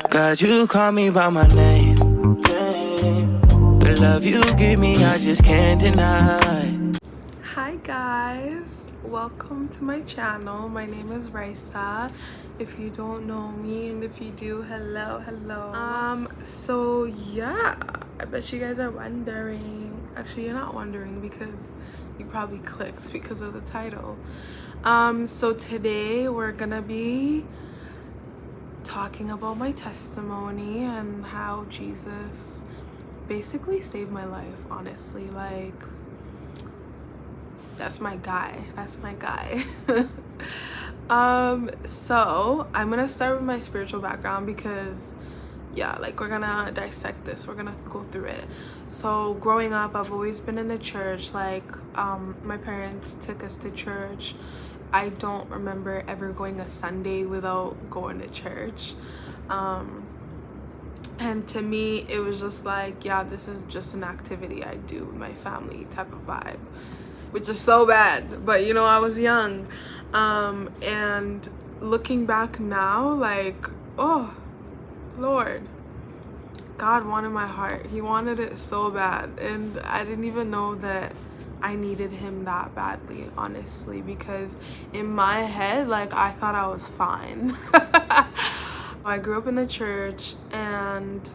God, you call me by my name. The love you give me, I just can't deny. Hi guys, welcome to my channel. My name is Raisa. If you don't know me, and if you do, hello. So yeah, I bet you guys are wondering. Actually, you're not wondering because you probably clicked because of the title. So today we're gonna be talking about my testimony and how Jesus basically saved my life. Honestly, like, that's my guy. So I'm gonna start with my spiritual background because yeah, like, we're gonna dissect this, we're gonna go through it. So growing up, I've always been in the church. Like, my parents took us to church. I don't remember ever going a Sunday without going to church. And to me, it was just like, yeah, this is just an activity I do with my family type of vibe, which is so bad. But you know, I was young. And looking back now, like, oh, Lord, God wanted my heart. He wanted it so bad. And I didn't even know that I needed him that badly, honestly, because in my head, like, I thought I was fine. I grew up in the church and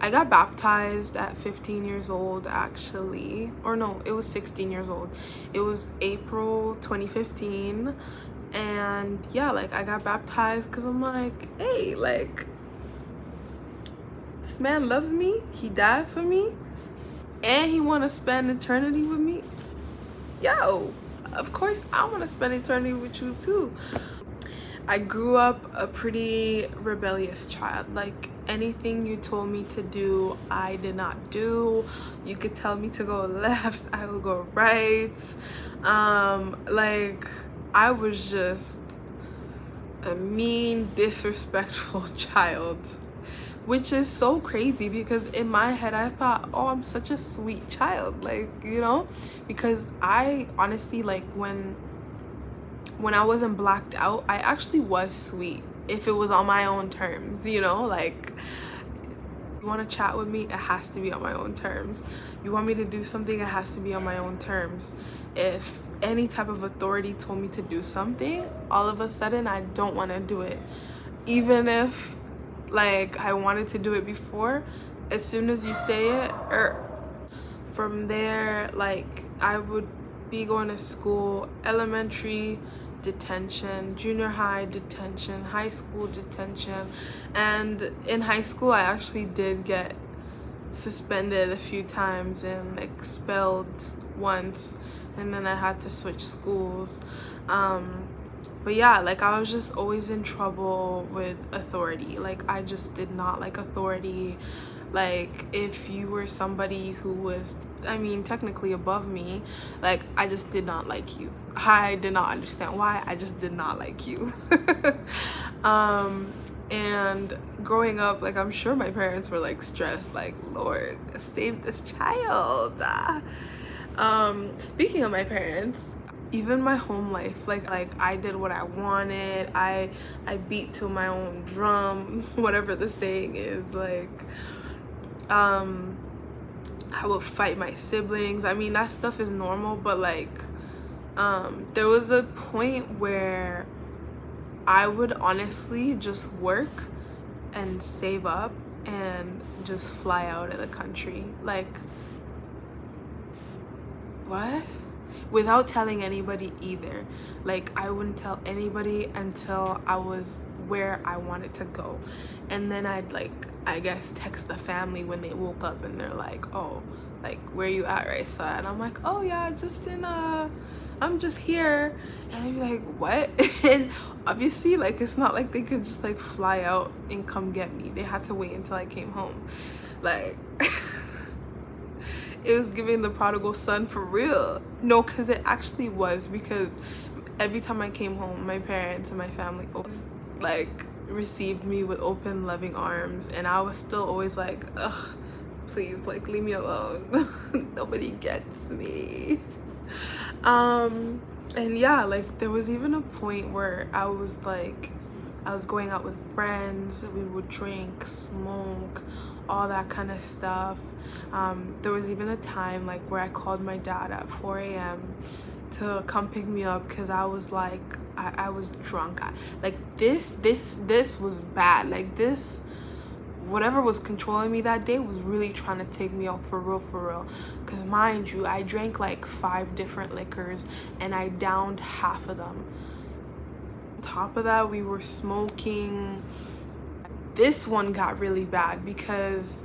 I got baptized at 15 years old, actually. Or no, it was 16 years old. It was April 2015. And yeah, like, I got baptized because I'm like, hey, like, this man loves me. He died for me. And he want to spend eternity with me. Yo, of course I want to spend eternity with you too. I grew up a pretty rebellious child. Like, anything you told me to do, I did not do. You could tell me to go left, I will go right. Like, I was just a mean, disrespectful child, which is so crazy because in my head I thought, oh, I'm such a sweet child, like, you know, because I honestly, like, when I wasn't blacked out, I actually was sweet if it was on my own terms, you know. Like, you want to chat with me, it has to be on my own terms. You want me to do something, it has to be on my own terms. If any type of authority told me to do something, all of a sudden I don't want to do it, even if, like, I wanted to do it before. As soon as you say it, or from there, like, I would be going to school, elementary detention, junior high detention, high school detention. And in high school, I actually did get suspended a few times and expelled once, and then I had to switch schools. But yeah, like, I was just always in trouble with authority. Like, I just did not like authority. Like, if you were somebody who was, I mean, technically above me, like, I just did not like you. I did not understand why. I just did not like you. And growing up, like, I'm sure my parents were, like, stressed, like, Lord, save this child. Speaking of my parents, even my home life, like I did what I wanted. I beat to my own drum, whatever the saying is. Like, I would fight my siblings. I mean, that stuff is normal, but like, there was a point where I would honestly just work and save up and just fly out of the country. Like, what? Without telling anybody either. Like, I wouldn't tell anybody until I was where I wanted to go. And then I'd, like, I guess, text the family when they woke up and they're like, oh, like, where you at, Raisa? And I'm like, oh yeah, just in I'm just here. And they'd be like, what? And obviously, like, it's not like they could just, like, fly out and come get me. They had to wait until I came home. Like, it was giving the prodigal son for real. No, because it actually was, because every time I came home, my parents and my family always, like, received me with open, loving arms, and I was still always like, ugh, please, like, leave me alone. Nobody gets me. And yeah, like, there was even a point where I was like, I was going out with friends. We would drink, smoke, all that kind of stuff. There was even a time like where I called my dad at 4 a.m. to come pick me up because I was like, I was drunk. Like this was bad. Like this, whatever was controlling me that day was really trying to take me out for real. Because mind you, I drank like 5 different liquors and I downed half of them. On top of that, we were smoking. This one got really bad because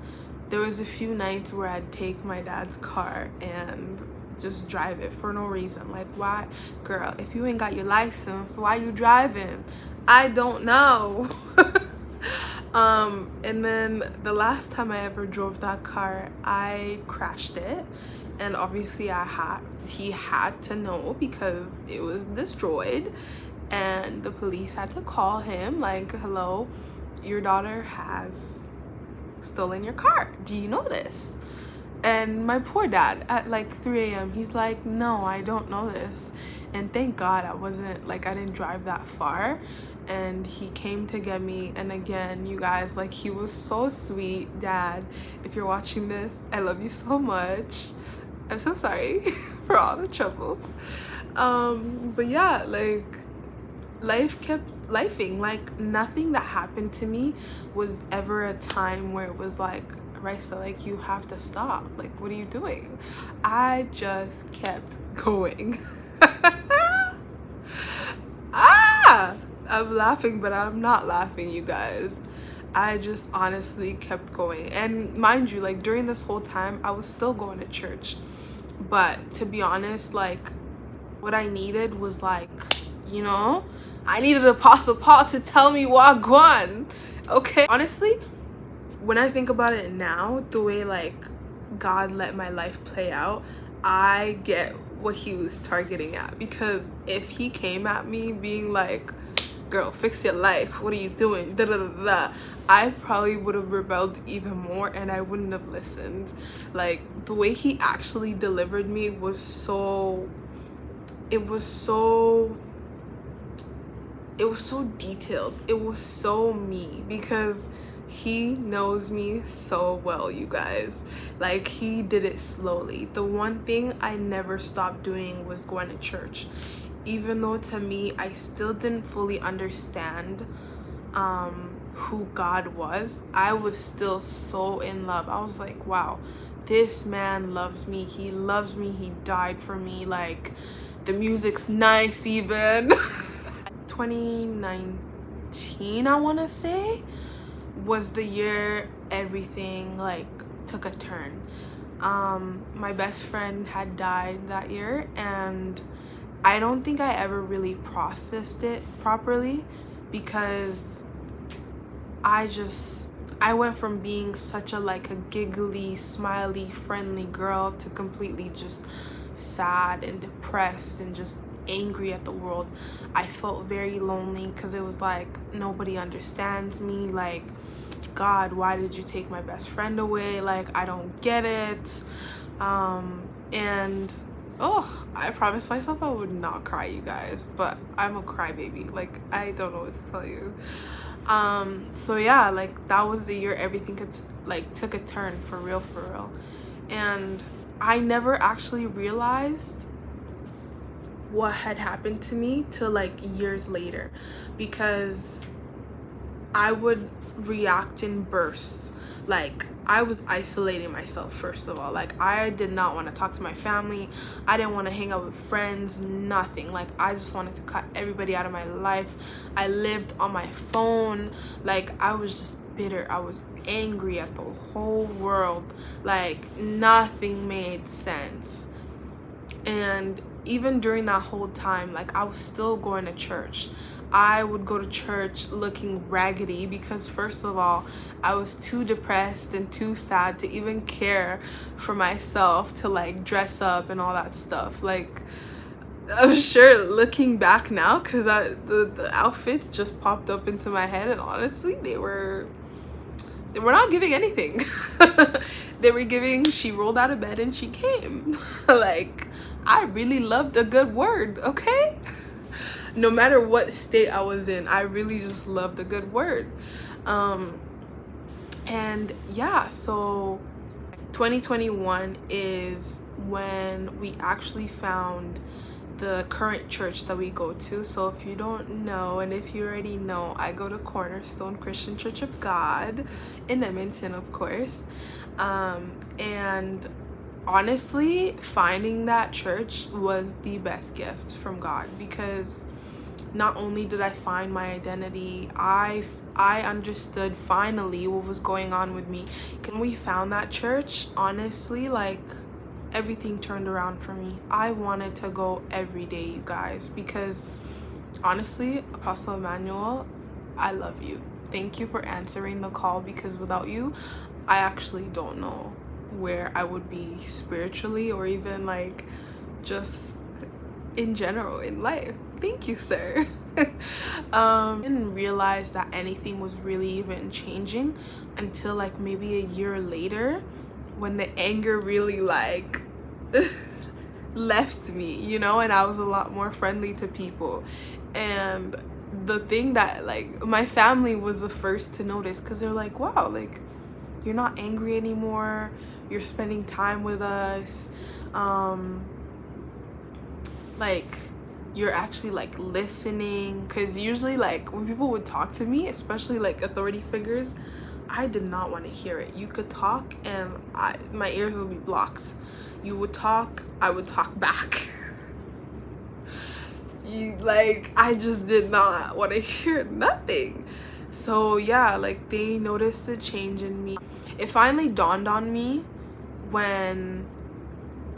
there was a few nights where I'd take my dad's car and just drive it for no reason. Like, why? Girl, if you ain't got your license, why you driving? I don't know. And then the last time I ever drove that car, I crashed it, and obviously he had to know because it was destroyed, and the police had to call him like, hello, your daughter has stolen your car, do you know this? And my poor dad at like 3 a.m. he's like, no, I don't know this. And thank God I didn't drive that far. And he came to get me. And again, you guys, like, he was so sweet. Dad, if you're watching this, I love you so much. I'm so sorry for all the trouble. But yeah, like, life kept lifing. Like, nothing that happened to me was ever a time where it was like, Raisa, like, you have to stop. Like, what are you doing? I just kept going. I'm laughing, but I'm not laughing, you guys. I just honestly kept going. And mind you, like, during this whole time, I was still going to church. But to be honest, like, what I needed was, like, you know, I needed Apostle Paul to tell me wagwan. Okay? Honestly, when I think about it now, the way like God let my life play out, I get what he was targeting at. Because if he came at me being like, girl, fix your life, what are you doing, da da da da, I probably would have rebelled even more and I wouldn't have listened. Like, the way he actually delivered me was so detailed. It was so me, because he knows me so well, you guys. Like, he did it slowly. The one thing I never stopped doing was going to church. Even though to me, I still didn't fully understand who God was, I was still so in love. I was like, wow, this man loves me. He loves me. He died for me. Like, the music's nice even. 2019, I want to say, was the year everything like took a turn. My best friend had died that year, and I don't think I ever really processed it properly, because I went from being such a giggly, smiley, friendly girl to completely just sad and depressed and just angry at the world. I felt very lonely because it was like, nobody understands me. Like, God, why did you take my best friend away? Like, I don't get it. And I promised myself I would not cry, you guys, but I'm a crybaby. Like, I don't know what to tell you. So yeah, like, that was the year everything took a turn for real. And I never actually realized what had happened to me till like years later, because I would react in bursts. Like, I was isolating myself, first of all. Like, I did not want to talk to my family. I didn't want to hang out with friends, nothing. Like, I just wanted to cut everybody out of my life. I lived on my phone. Like, I was just bitter. I was angry at the whole world. Like, nothing made sense. And even during that whole time, like, I was still going to church. I would go to church looking raggedy because, first of all, I was too depressed and too sad to even care for myself to like dress up and all that stuff. Like, I'm sure looking back now, because the outfits just popped up into my head, and honestly, they were not giving anything. They were giving, she rolled out of bed and she came. Like, I really loved a good word, okay? no matter what state I was in, I really just loved a good word. And yeah, so 2021 is when we actually found the current church that we go to. So if you don't know, and if you already know, I go to Cornerstone Christian Church of God in Edmonton, of course. And honestly, finding that church was the best gift from God, because not only did I find my identity, I understood finally what was going on with me. When we found that church, honestly, like, everything turned around for me. I wanted to go every day, you guys, because honestly, Apostle Emmanuel, I love you. Thank you for answering the call, because without you, I actually don't know where I would be spiritually, or even like just in general in life. Thank you, sir. I didn't realize that anything was really even changing until like maybe a year later, when the anger really like left me, you know, and I was a lot more friendly to people. And the thing that, like, my family was the first to notice, because they're like, wow, like, you're not angry anymore, you're spending time with us, like, you're actually like listening. Because usually, like, when people would talk to me, especially like authority figures, I did not want to hear it. You could talk and my ears would be blocked. You would talk, I would talk back. I just did not want to hear nothing. So yeah, like, they noticed a change in me. It finally dawned on me when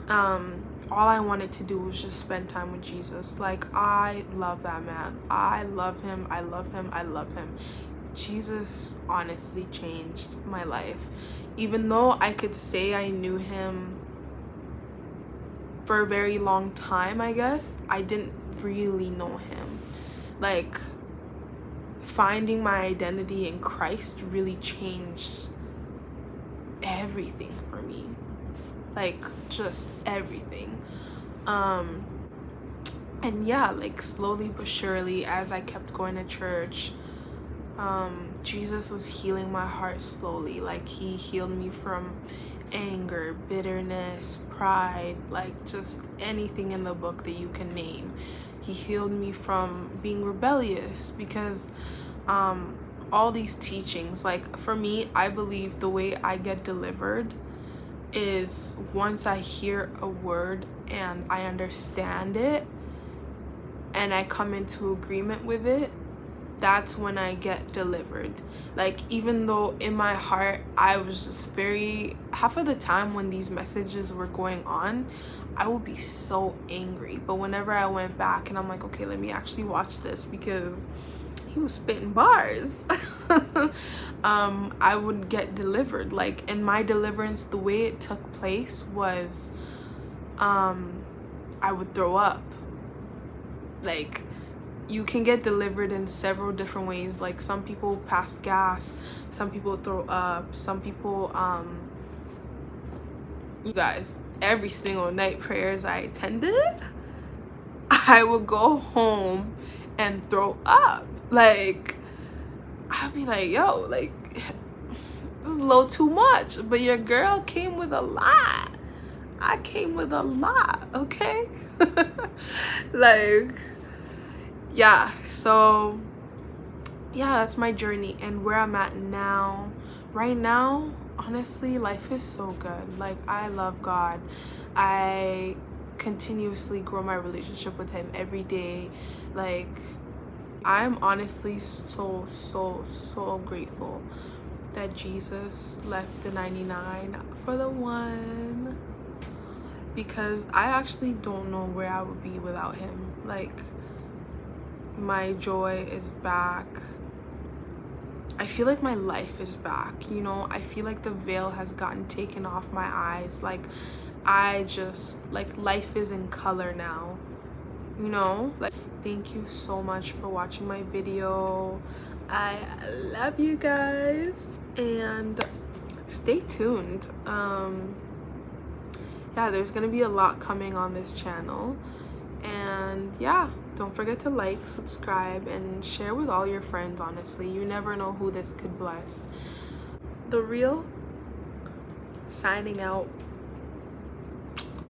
all I wanted to do was just spend time with Jesus. Like, I love that man. I love him. I love him. I love him. Jesus honestly changed my life. Even though I could say I knew him for a very long time, I guess, I didn't really know him. Like, finding my identity in Christ really changed everything for me. Like, just everything. And yeah, like, slowly but surely, as I kept going to church, Jesus was healing my heart slowly. Like, he healed me from anger, bitterness, pride, like, just anything in the book that you can name. He healed me from being rebellious, because all these teachings, like, for me, I believe the way I get delivered is once I hear a word and I understand it and I come into agreement with it, that's when I get delivered. Like, even though in my heart I was just half of the time when these messages were going on, I would be so angry. But whenever I went back and I'm like, okay, let me actually watch this, because he was spitting bars. I would get delivered. Like, in my deliverance, the way it took place was I would throw up. Like, you can get delivered in several different ways. Like, some people pass gas, some people throw up, some people you guys, every single night prayers I attended, I would go home and throw up. Like, I'd be like, yo, like, this is a little too much. But your girl came with a lot. I came with a lot, okay? Like, yeah, so yeah, that's my journey and where I'm at now. Right now, honestly, life is so good. Like, I love God. I continuously grow my relationship with him every day. Like, I'm honestly so grateful that Jesus left the 99 for the one, because I actually don't know where I would be without him. Like, my joy is back. I feel like my life is back, you know? I feel like the veil has gotten taken off my eyes. Like, I just, like, life is in color now, you know? Like, thank you so much for watching my video. I love you guys, and stay tuned. Yeah, there's gonna be a lot coming on this channel, and yeah, Don't forget to like, subscribe, and share with all your friends, honestly. You never know who this could bless. The Real, signing out.